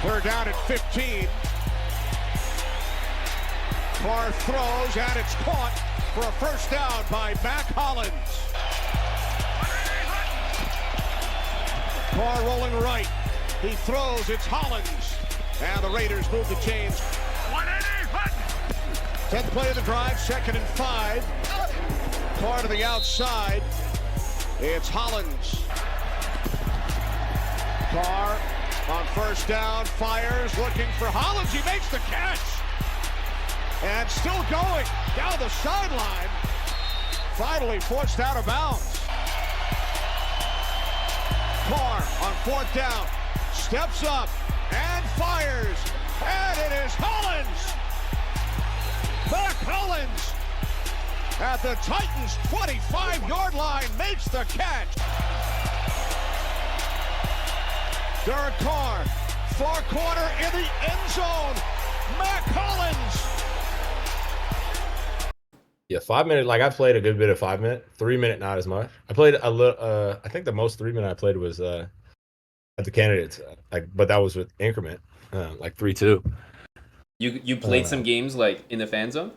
Third down at 15. Carr throws, and it's caught for a first down by Mack Hollins. Carr rolling right. He throws, it's Hollins. And the Raiders move the chains. 10th play of the drive, 2nd and 5. Carr to the outside. It's Hollins. Carr on first down, fires, looking for Hollins. He makes the catch. And still going down the sideline. Finally forced out of bounds. Carr on 4th down, steps up and fires. And it is Hollins. Mack Hollins at the Titans' 25-yard line makes the catch. Derek Carr, far corner in the end zone. Mack Hollins. Yeah, 5 minute. Like I played a good bit of 5 minute. 3 minute, not as much. I played a little. I think the most 3 minute I played was at the Candidates. But that was with increment, like 3-2. You played some games like in the fan zone?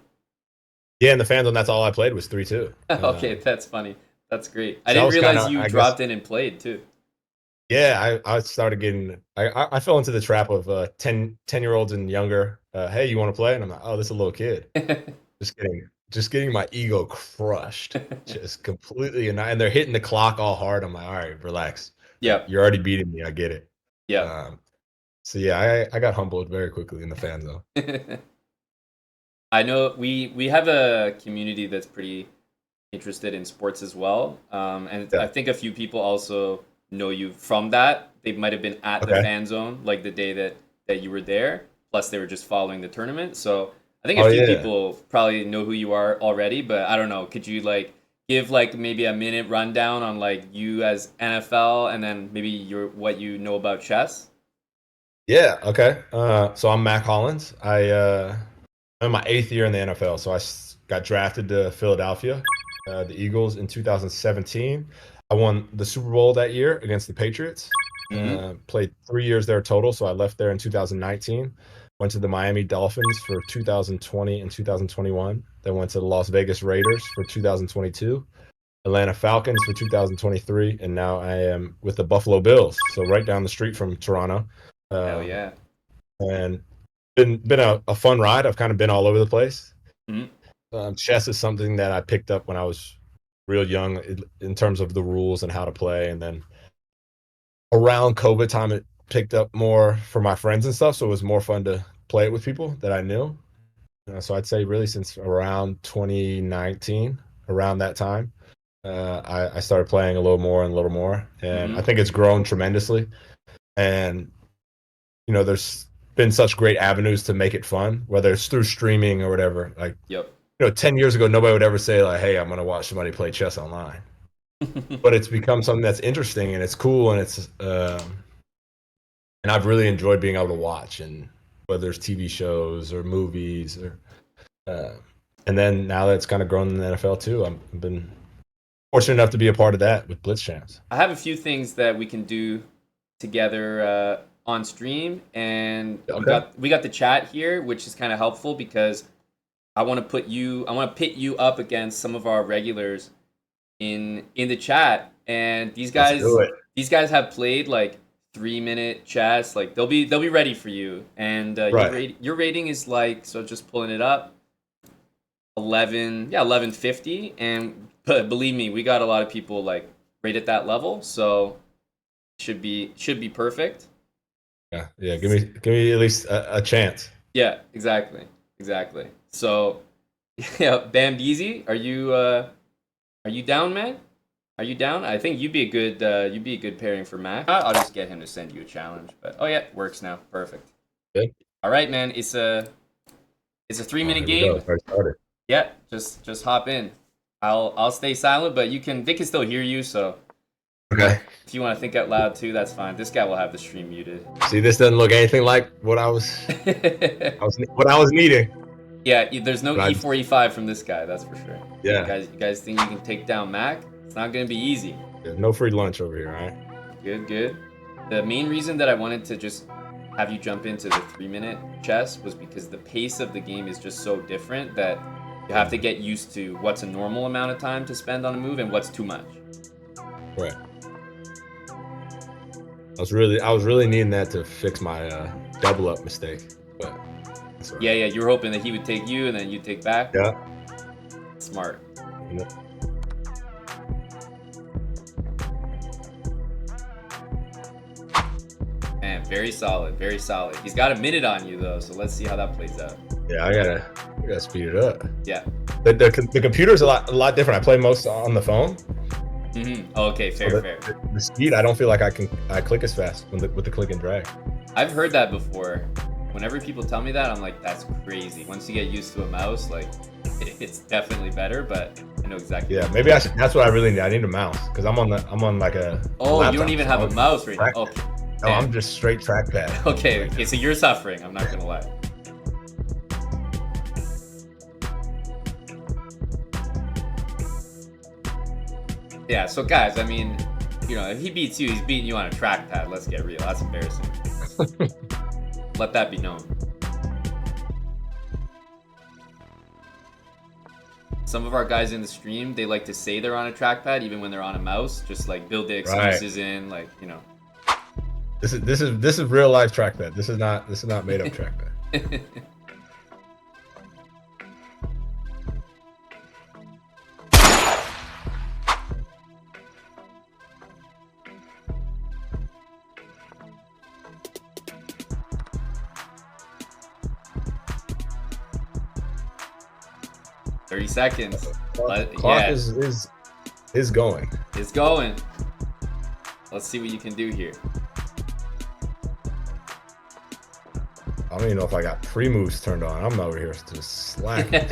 Yeah, in the fan zone, that's all I played was 3-2. Okay, that's funny. That's great. I So didn't realize kinda, you I dropped guess, in and played too. Yeah, I started getting. I fell into the trap of 10-year-olds and younger. Hey, you want to play? And I'm like, oh, this is a little kid. Just getting my ego crushed, just completely. And they're hitting the clock all hard. I'm like, all right, relax. Yeah. You're already beating me. I get it. Yeah. So yeah, I got humbled very quickly in the fan zone. I know we have a community that's pretty interested in sports as well, and Yeah. I think a few people also know you from that. They might have been at the Okay. fan zone like the day that you were there. Plus, they were just following the tournament. So I think Oh, a few yeah. people probably know who you are already. But I don't know. Could you like give like maybe a minute rundown on like you as NFL, and then maybe what you know about chess? Yeah. Okay. So I'm Mack Hollins. I'm in my 8th year in the NFL. So got drafted to Philadelphia, the Eagles in 2017. I won the Super Bowl that year against the Patriots. Played 3 years there total. So I left there in 2019. Went to the Miami Dolphins for 2020 and 2021. Then went to the Las Vegas Raiders for 2022. Atlanta Falcons for 2023. And now I am with the Buffalo Bills. So right down the street from Toronto. Hell yeah. And been a fun ride. I've kind of been all over the place. Mhm. Chess is something that I picked up when I was real young in terms of the rules and how to play. And then around COVID time, it picked up more for my friends and stuff. So it was more fun to play it with people that I knew. So I'd say really since around 2019, around that time, I started playing a little more and a little more. And I think it's grown tremendously. And, there's been such great avenues to make it fun, whether it's through streaming or whatever. Like, Yep. 10 years ago, nobody would ever say like, hey, I'm going to watch somebody play chess online. But it's become something that's interesting and it's cool. And and I've really enjoyed being able to watch, and whether it's TV shows or movies and then now that it's kind of grown in the NFL too, I've been fortunate enough to be a part of that with Blitz Champs. I have a few things that we can do together on stream, and we got the chat here, which is kind of helpful because I want to pit you up against some of our regulars in the chat, and these guys have played like 3-minute chess. Like they'll be ready for you, and your rating is like, so just pulling it up, 1150, and believe me, we got a lot of people like right at that level, so should be perfect. Yeah. Give me at least a chance. Yeah, exactly. So, yeah, Bambeezy, are you down, man? Are you down? I think you'd be a good pairing for Mac. I'll just get him to send you a challenge. But oh yeah, it works now. Perfect. Good. All right, man. It's a 3-minute game. Yeah, just hop in. I'll stay silent, but they can still hear you. So okay. If you want to think out loud too, that's fine. This guy will have the stream muted. See, this doesn't look anything like what I was needing. Yeah, there's no E4, E5 from this guy, that's for sure. Yeah. You guys think you can take down Mac? It's not going to be easy. There's no free lunch over here, all right? Good. The main reason that I wanted to just have you jump into the 3-minute chess was because the pace of the game is just so different that you have to get used to what's a normal amount of time to spend on a move and what's too much. Right. I was really needing that to fix my double up mistake, but that's all right. Yeah, you were hoping that he would take you and then you'd take back. Yeah. Smart. Yeah. Man, very solid, very solid. He's got a minute on you though, so let's see how that plays out. Yeah, I gotta speed it up. Yeah. The computer's a lot different. I play most on the phone. Okay, fair, So fair. The speed, I don't feel like I click as fast with the click and drag. I've heard that before. Whenever people tell me that, I'm like, that's crazy. Once you get used to a mouse, like, it's definitely better. But I know exactly. Yeah, maybe that's what I really need. I need a mouse because I'm on like a. Oh, laptop, you don't even so have a I'm mouse right now. trackpad. Okay. No, I'm just straight trackpad. Okay, so you're suffering. I'm not gonna lie. Yeah, so guys, I mean, you know, if he beats you, he's beating you on a trackpad. Let's get real. That's embarrassing. Let that be known. Some of our guys in the stream, they like to say they're on a trackpad even when they're on a mouse, just like build the excuses in, like, you know. This is real life trackpad. This is not made up trackpad. 30 seconds. Clock Yeah, is going. it's going. Let's see what you can do here. I don't even know if I got pre-moves turned on. I'm over here just slacking.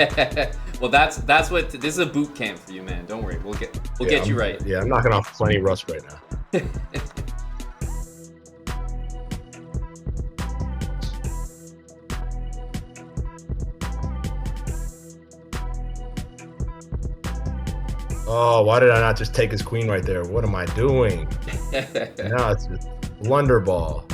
Well, that's what this is a boot camp for you, man. Don't worry, we'll get you right. Yeah, I'm knocking off plenty rust right now. Oh, why did I not just take his queen right there? What am I doing? Now it's just blunder ball.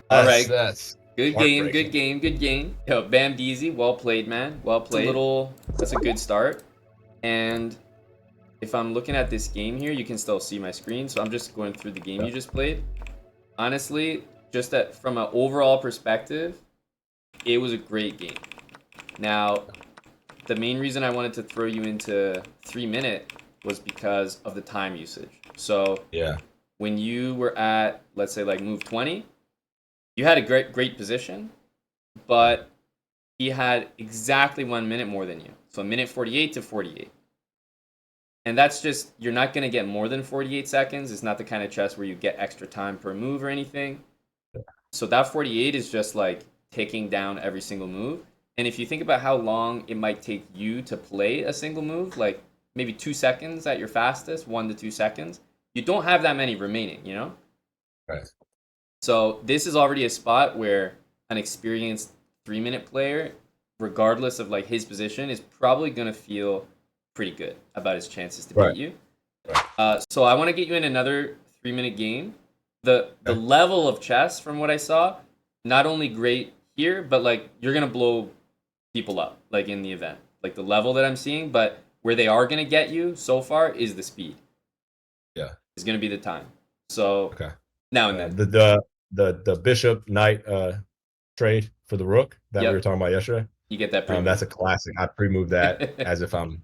All right. That's Good game, good game, good game. Yo, Bam Deezy, well played, man. Well played. That's a good start. And if I'm looking at this game here, you can still see my screen. So I'm just going through the game you just played. Honestly, just that from an overall perspective, it was a great game. Now, the main reason I wanted to throw you into 3-minute was because of the time usage. So yeah. When you were at, let's say, like move 20, you had a great position, but he had exactly 1 minute more than you. So minute 48 to 48. And that's just, you're not going to get more than 48 seconds. It's not the kind of chess where you get extra time per move or anything. So that 48 is just like taking down every single move. And if you think about how long it might take you to play a single move, like maybe 2 seconds at your fastest, 1 to 2 seconds, you don't have that many remaining, you know? Right. So this is already a spot where an experienced 3-minute player, regardless of like his position, is probably going to feel pretty good about his chances to beat you. Right. So I want to get you in another 3-minute game. The level of chess, from what I saw, not only great here, but like you're going to blow people up like in the event. Like the level that I'm seeing, but where they are going to get you so far is the speed. Yeah. Is going to be the time. So okay. Now and then. The bishop knight trade for the rook that we were talking about yesterday. You get that pre-move. That's a classic. I pre-move that as if I'm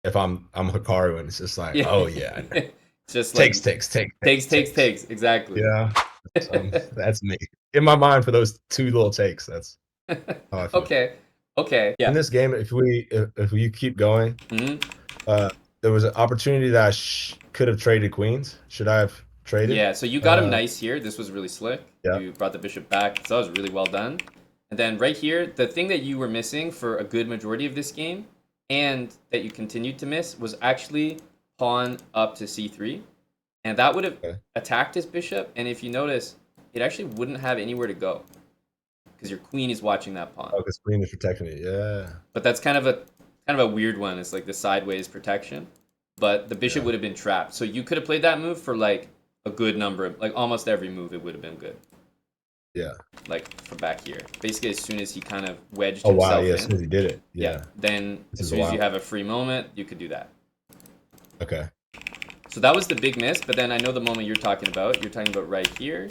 Hikaru, and it's just like, oh yeah. It's just takes. Exactly. Yeah. That's me. In my mind, for those 2 little takes, that's how I feel. Okay. Yeah. In this game, if we keep going, there was an opportunity that I could have traded queens. Should I have traded? Yeah, so you got him nice here. This was really slick. Yeah. You brought the bishop back. So that was really well done. And then right here, the thing that you were missing for a good majority of this game, and that you continued to miss, was actually pawn up to c3, and that would have Okay. attacked his bishop. And if you notice, it actually wouldn't have anywhere to go because your queen is watching that pawn. Oh, because queen is protecting it. Yeah. But that's kind of a weird one. It's like the sideways protection, but the bishop would have been trapped. So you could have played that move for like a good number of, like almost every move. It would have been good. Yeah. Like from back here, basically as soon as he kind of wedged Oh himself wow! Yeah, in. as soon as he did it. Yeah. Then This as is soon as you wild. have a free moment, you could do that. Okay. So that was the big miss. But then I know the moment you're talking about. You're talking about right here,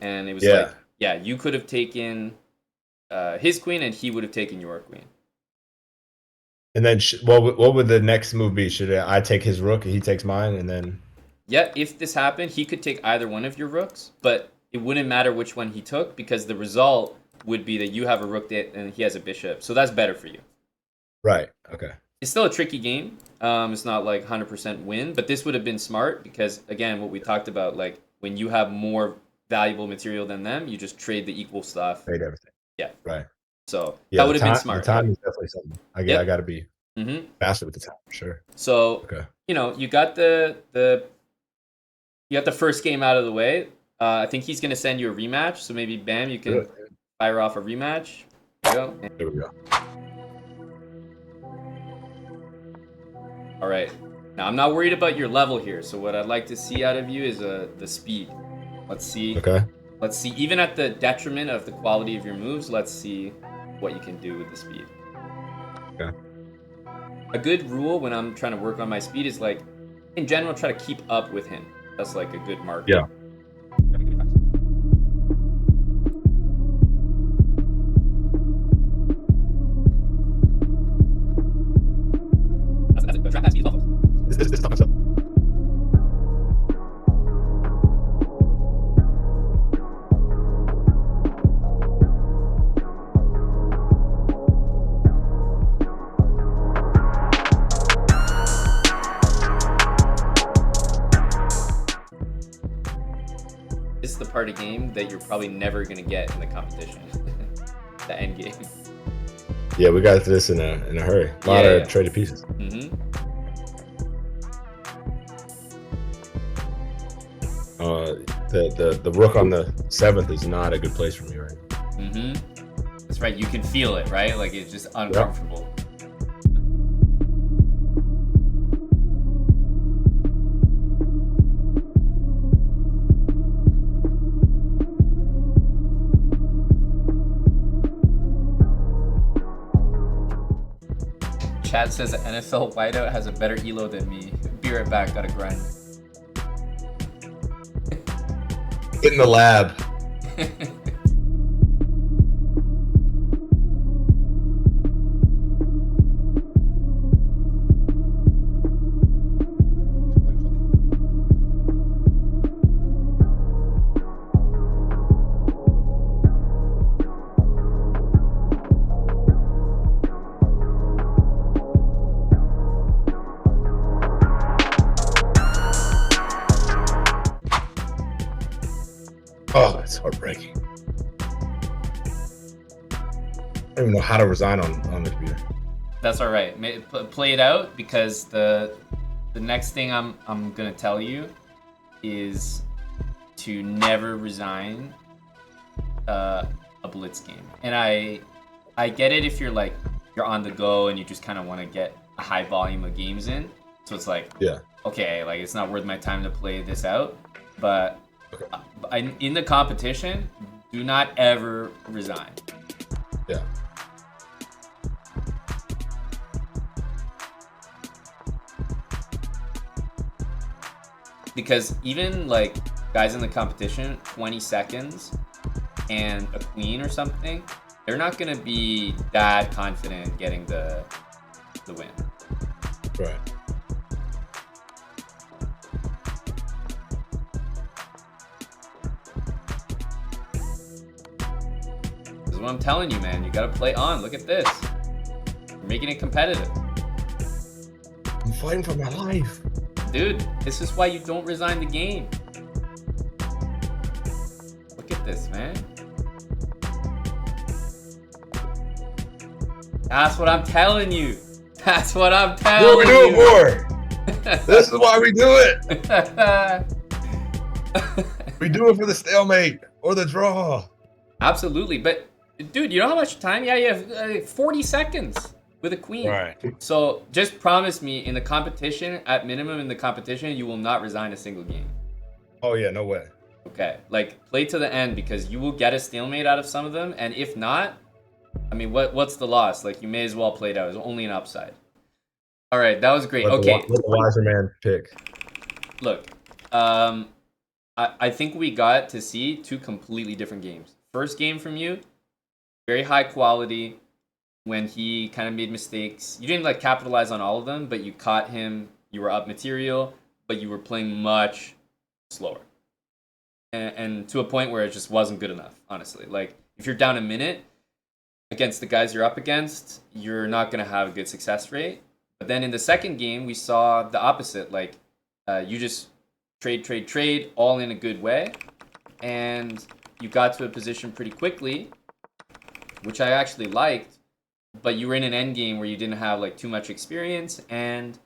and it was like, yeah, you could have taken his queen, and he would have taken your queen. And then what would the next move be? Should I take his rook and he takes mine, and then? Yeah, if this happened, he could take either one of your rooks, but it wouldn't matter which one he took because the result would be that you have a rook and he has a bishop. So that's better for you. Right. Okay. It's still a tricky game. It's not like 100% win, but this would have been smart because, again, what we talked about, like when you have more valuable material than them, you just trade the equal stuff. Trade everything. Yeah. Right. So Yeah, that would have been smart. The time is definitely something. I got to be faster with the time, for sure. So you know, you got the first game out of the way. I think he's gonna send you a rematch. So maybe bam, you can fire off a rematch. There you go. There we go. All right. Now I'm not worried about your level here. So what I'd like to see out of you is the speed. Let's see. Okay. Let's see. Even at the detriment of the quality of your moves, let's see what you can do with the speed. Okay. A good rule when I'm trying to work on my speed is like, in general, try to keep up with him. That's like a good mark. Yeah. This time up. This is the part of game that you're probably never gonna get in the competition. The end game. Yeah, we got this in a hurry. A lot of traded pieces. The rook on the 7th is not a good place for me, right? That's right. You can feel it, right? Like it's just uncomfortable. Chad says the NFL wideout has a better elo than me. Be right back. Gotta grind. In the lab. Oh, that's heartbreaking. I don't even know how to resign on the computer. That's all right. Play it out because the next thing I'm gonna tell you is to never resign a blitz game. And I get it if you're on the go and you just kind of want to get a high volume of games in. So it's like, okay, like it's not worth my time to play this out. But in the competition, do not ever resign. Yeah. Because even like guys in the competition, 20 seconds and a queen or something, they're not gonna be that confident getting the win. Right. This is what I'm telling you, man. You gotta play on. Look at this. You're making it competitive. I'm fighting for my life. Dude, this is why you don't resign the game. Look at this, man. That's what I'm telling you. That's what I'm telling you. What are we doing for? This is why we do it. We do it for the stalemate or the draw. Absolutely, but dude, you know how much time? Yeah, you have 40 seconds with a queen. Right. So just promise me in the competition, at minimum in the competition, you will not resign a single game. Oh yeah, no way. Okay, like play to the end because you will get a stalemate out of some of them, and if not, I mean, what's the loss? Like you may as well play it out. It's only an upside. All right, that was great. Okay, Let the wiser man pick. look, I think we got to see two completely different games. First game from you, very high quality. When he kind of made mistakes, you didn't like capitalize on all of them, but you caught him. You were up material, but you were playing much slower, and to a point where it just wasn't good enough. Honestly, like if you're down a minute against the guys you're up against, you're not gonna have a good success rate. But then in the second game, we saw the opposite. Like you just trade, all in a good way, and you got to a position pretty quickly, which I actually liked. But you were in an end game where you didn't have like too much experience, and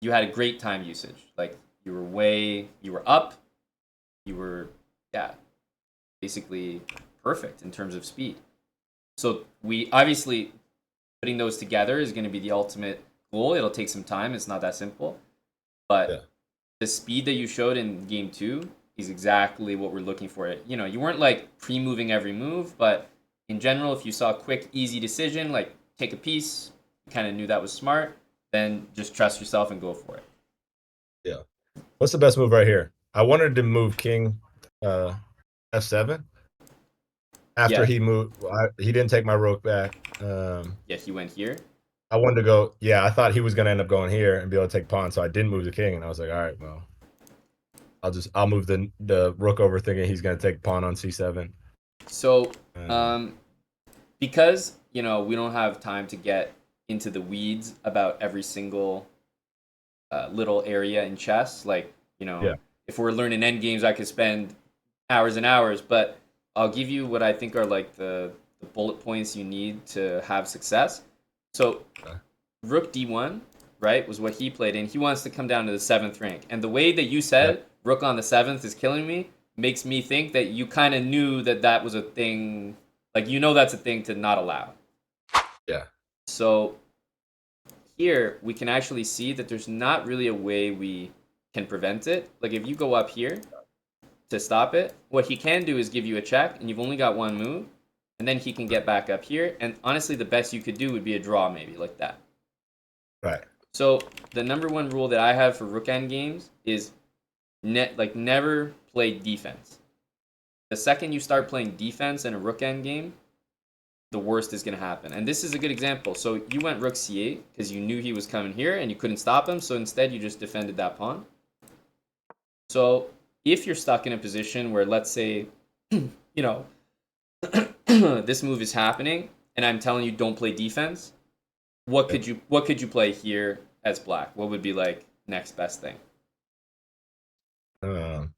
you had a great time usage. Like you were up, you were basically perfect in terms of speed. So we obviously putting those together is going to be the ultimate goal. It'll take some time. It's not that simple, but the speed that you showed in game 2 is exactly what we're looking for. You know, you weren't like pre-moving every move, but in general, if you saw a quick, easy decision, like take a piece, you kind of knew that was smart, then just trust yourself and go for it. Yeah. What's the best move right here? I wanted to move king f7. After he moved, he didn't take my rook back. He went here. I wanted to go, I thought he was going to end up going here and be able to take pawn, so I didn't move the king, and I was like, all right, well, I'll move the rook over thinking he's going to take pawn on c7. So, because, you know, we don't have time to get into the weeds about every single little area in chess, like, you know, if we're learning end games, I could spend hours and hours, but I'll give you what I think are like the bullet points you need to have success. So, rook d1, right, was what he played in. He wants to come down to the 7th rank. And the way that you said rook on the 7th is killing me makes me think that you kind of knew that that was a thing. Like, you know that's a thing to not allow. Yeah. So here, we can actually see that there's not really a way we can prevent it. Like, if you go up here to stop it, what he can do is give you a check, and you've only got one move, and then he can get back up here. And honestly, the best you could do would be a draw, maybe, like that. Right. So the number one rule that I have for rook end games is never play defense. The second you start playing defense in a rook end game, the worst is going to happen. And this is a good example. So you went rook c8 because you knew he was coming here and you couldn't stop him. So instead, you just defended that pawn. So if you're stuck in a position where, let's say, you know, this move is happening and I'm telling you don't play defense, what could you play here as black? What would be like next best thing? Rook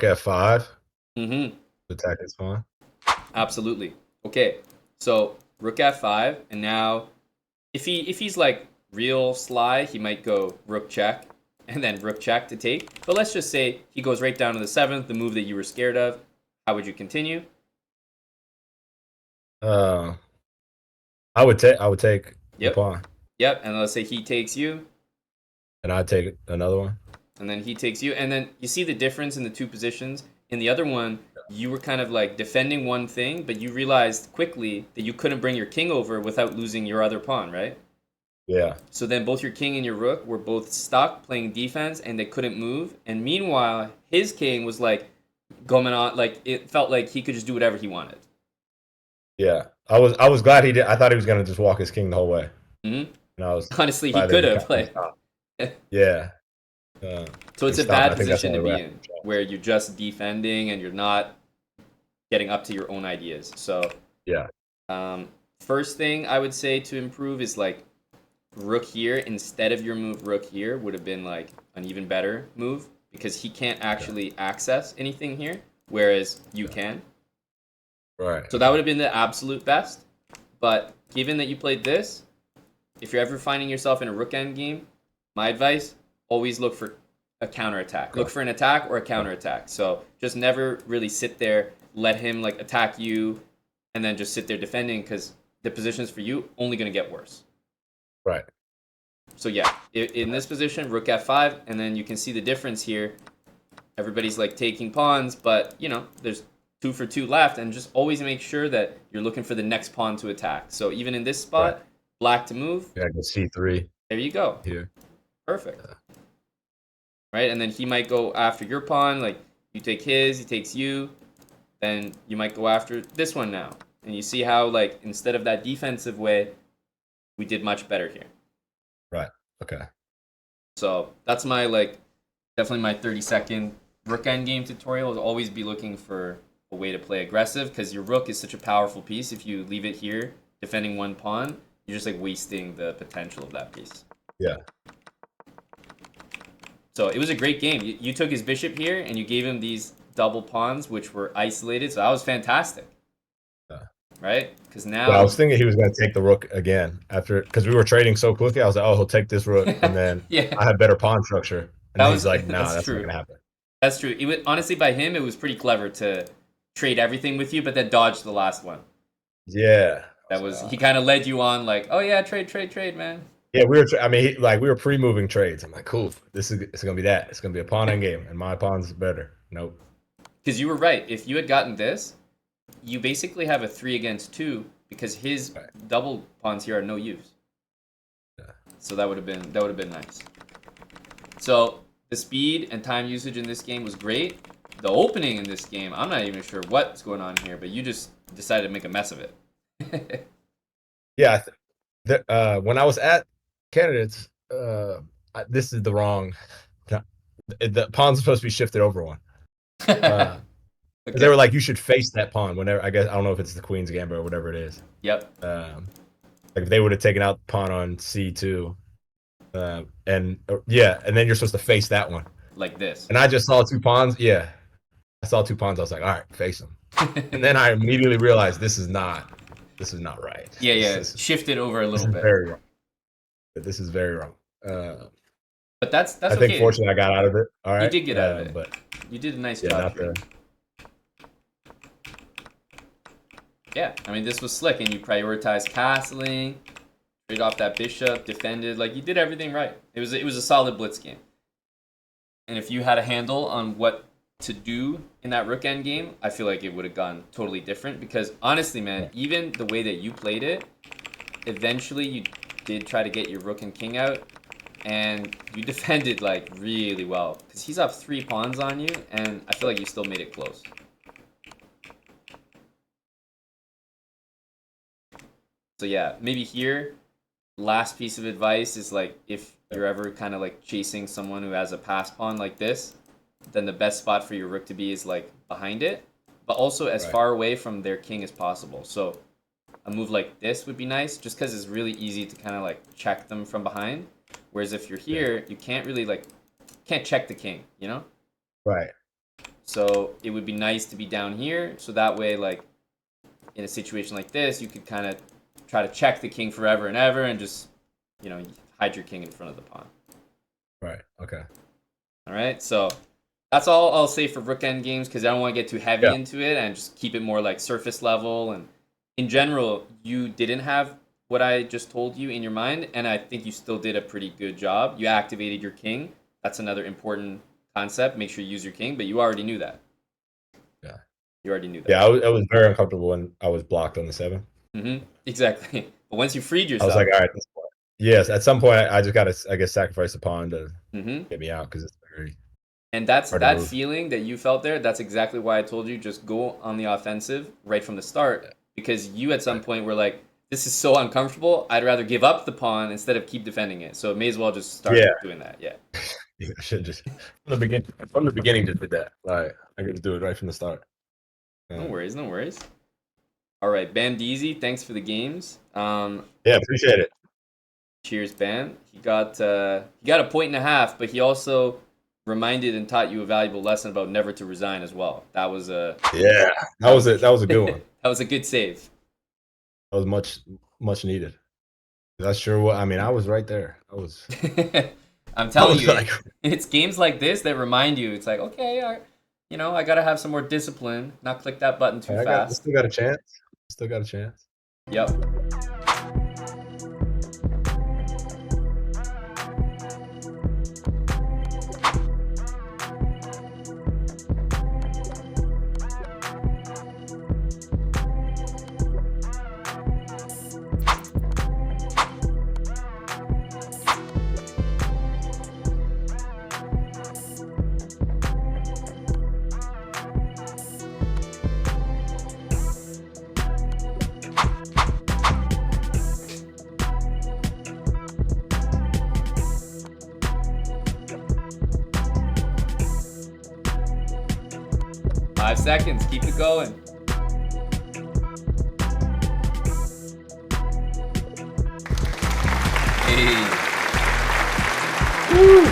f5. Mm-hmm. Attack is fine. Absolutely. Okay, so rook f5, and now if he's like real sly, he might go rook check and then rook check to take. But let's just say he goes right down to the 7th, the move that you were scared of. How would you continue? I would take the pawn. Yep, and let's say he takes you. And I'd take another one. And then he takes you, and then you see the difference in the two positions. In the other one, you were kind of like defending one thing, but you realized quickly that you couldn't bring your king over without losing your other pawn, right? Yeah. So then both your king and your rook were both stuck playing defense, and they couldn't move. And meanwhile, his king was like going on, like it felt like he could just do whatever he wanted. Yeah, I was glad he did. I thought he was gonna just walk his king the whole way. Mm-hmm. And I was honestly, he could have. Yeah. So it's a bad position to be in, where you're just defending and you're not getting up to your own ideas. So yeah. First thing I would say to improve is like rook here instead of your move rook here would have been like an even better move because he can't actually access anything here, whereas you can. Right. So that would have been the absolute best. But given that you played this, if you're ever finding yourself in a rook end game, my advice, always look for a counterattack. Okay. Look for an attack or a counterattack. So just never really sit there, let him like attack you, and then just sit there defending, because the positions for you only going to get worse. Right. So yeah, in this position, rook f5, and then you can see the difference here. Everybody's like taking pawns, but you know, there's 2 for 2 left, and just always make sure that you're looking for the next pawn to attack. So even in this spot, black to move. Yeah, I go c3. There you go. Here. Perfect. Right, and then he might go after your pawn, like you take his, he takes you, then you might go after this one now. And you see how, like, instead of that defensive way, we did much better here. Right. Okay. So that's my, like, definitely my 30-second rook endgame tutorial, is always be looking for a way to play aggressive, because your rook is such a powerful piece. If you leave it here defending one pawn, you're just like wasting the potential of that piece. Yeah. So it was a great game. You took his bishop here and you gave him these double pawns which were isolated, so that was fantastic. Right? Because now I was thinking he was going to take the rook again after, because we were trading so quickly. I was like, oh, he'll take this rook, and then I have better pawn structure. And then he's like, nah, that's not going to happen. That's true. It was, honestly, by him, it was pretty clever to trade everything with you, but then dodge the last one. Yeah. That was he kind of led you on, like, oh yeah, trade, man. Yeah, we were pre-moving trades. I'm like, cool, it's gonna be that. It's gonna be a pawn end game, and my pawn's better. Nope. Because you were right. If you had gotten this, you basically have a 3 against 2, because his double pawns here are no use. Yeah. So that would have been nice. So the speed and time usage in this game was great. The opening in this game, I'm not even sure what's going on here, but you just decided to make a mess of it. Yeah, when I was at candidates, this is the wrong. The pawn's supposed to be shifted over one. Okay. They were like, you should face that pawn whenever. I guess I don't know if it's the queen's gambit or whatever it is. Yep. Like if they would have taken out the pawn on c2, and then you're supposed to face that one like this. And I just saw 2 pawns. Yeah, I saw 2 pawns. I was like, all right, face them. And then I immediately realized this is not right. Yeah. Shift it over a little bit. Very wrong. This is very wrong. But that's I think fortunately I got out of it. All right. You did get out of it. But you did a nice job. Yeah, I mean, this was slick, and you prioritized castling, trade off that bishop, defended. Like, you did everything right. It was a solid blitz game. And if you had a handle on what to do in that rook end game, I feel like it would have gone totally different. Because honestly, man, even the way that you played it, eventually you did try to get your rook and king out, and you defended like really well. Because he's up 3 pawns on you, and I feel like you still made it close. So yeah, maybe here, last piece of advice is like, if you're ever kind of like chasing someone who has a pass pawn like this, then the best spot for your rook to be is like behind it, but also as far away from their king as possible. So a move like this would be nice, just because it's really easy to kind of like check them from behind. Whereas if you're here, you can't really can't check the king, you know? Right. So it would be nice to be down here, so that way, like, in a situation like this, you could kind of try to check the king forever and ever, and just, you know, hide your king in front of the pawn. Right. Okay. All right. So that's all I'll say for rook end games, because I don't want to get too heavy into it, and just keep it more like surface level. And in general, you didn't have what I just told you in your mind, and I think you still did a pretty good job. You activated your king. That's another important concept. Make sure you use your king, but you already knew that. Yeah. You already knew that. Yeah, I was very uncomfortable when I was blocked on the 7. Exactly. But once you freed yourself, I was like, all right, this point. Yes, at some point I just got to, I guess, sacrifice a pawn to get me out, because it's very. And that's that feeling that you felt there. That's exactly why I told you, just go on the offensive right from the start, because you at some point were like, this is so uncomfortable. I'd rather give up the pawn instead of keep defending it. So it may as well just start doing that. Yeah. Yeah, I should just from the beginning just did that. Like, I got to do it right from the start. No worries. All right, Bandeezy, thanks for the games. Yeah, appreciate it. Cheers, Ban. He got a 1.5 points, but he also reminded and taught you a valuable lesson about never to resign as well. That was a that was a good one. That was a good save. That was much needed. That's sure what I mean. I was right there. I was. I'm telling you, like, it's games like this that remind you. It's like, okay, I gotta have some more discipline, not click that button too fast. Still got a chance. Still got a chance. Yep. 5 seconds. Keep it going. Hey. Woo.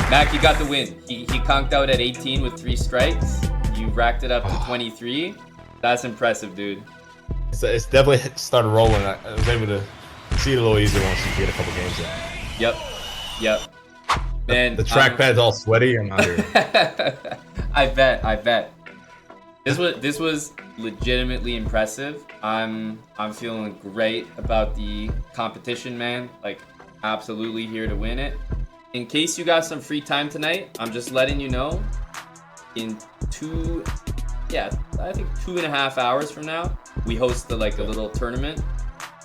Mac, you got the win. He conked out at 18 with 3 strikes. You racked it up to 23. That's impressive, dude. It's definitely started rolling. I was able to see it a little easier once you get a couple games in. Yep. Man, the trackpad's all sweaty and under. I bet. This was legitimately impressive. I'm feeling great about the competition, man. Like, absolutely here to win it. In case you got some free time tonight, I'm just letting you know. In I think 2.5 hours from now, we host a little tournament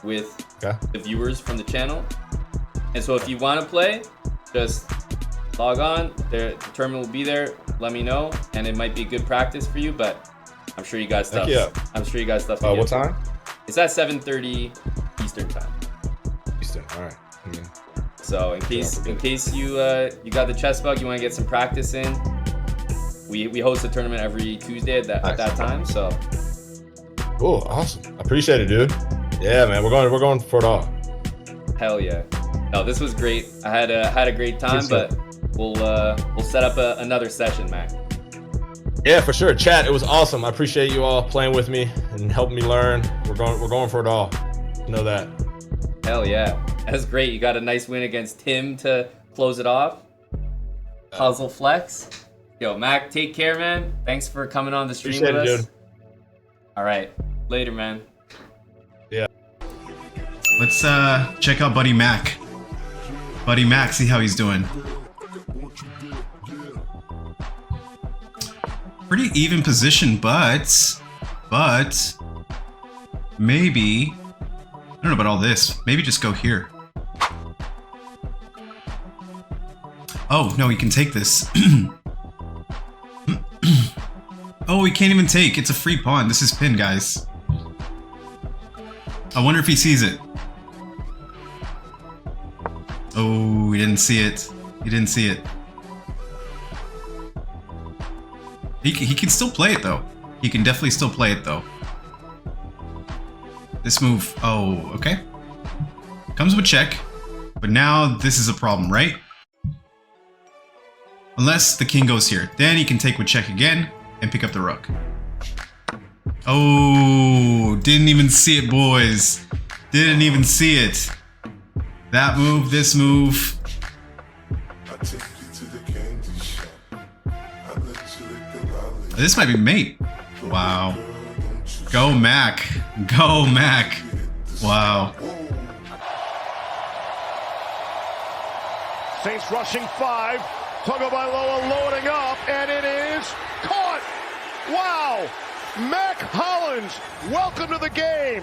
with the viewers from the channel. And so if you want to play, just log on. The tournament will be there. Let me know, and it might be good practice for you. But I'm sure you got stuff. I'm sure you got stuff. What time? It's at 7:30 Eastern time. Eastern. All right. Yeah. So in case you got the chess bug, you want to get some practice in. We host a tournament every Tuesday at that time. So. Oh, awesome! I appreciate it, dude. Yeah, man. We're going for it all. Hell yeah! No, this was great. I had a great time, but we'll set up another session, Mac. Yeah, for sure. Chat, it was awesome. I appreciate you all playing with me and helping me learn. We're going for it all. You know that. Hell yeah. That's great. You got a nice win against Tim to close it off. Puzzle flex. Yo, Mac, take care, man. Thanks for coming on the stream with us. Dude. All right. Later, man. Yeah. Let's check out Buddy Mac. Buddy Mac, see how he's doing. Pretty even position, but maybe, I don't know about all this. Maybe just go here. Oh, no, he can take this. Oh, he can't even take. It's a free pawn. This is pin, guys. I wonder if he sees it. Oh, he didn't see it. He didn't see it. He can still play it, though. He can definitely still play it, though. This move... Oh, okay. Comes with check. But now this is a problem, right? Unless the king goes here. Then he can take with check again and pick up the rook. Oh, didn't even see it, boys. Didn't even see it. That move, this move. This might be mate. Wow. Go Mac. Go Mac. Wow. Saints rushing 5. Tagovailoa loading up, and it is caught. Wow. Mack Hollins, welcome to the game.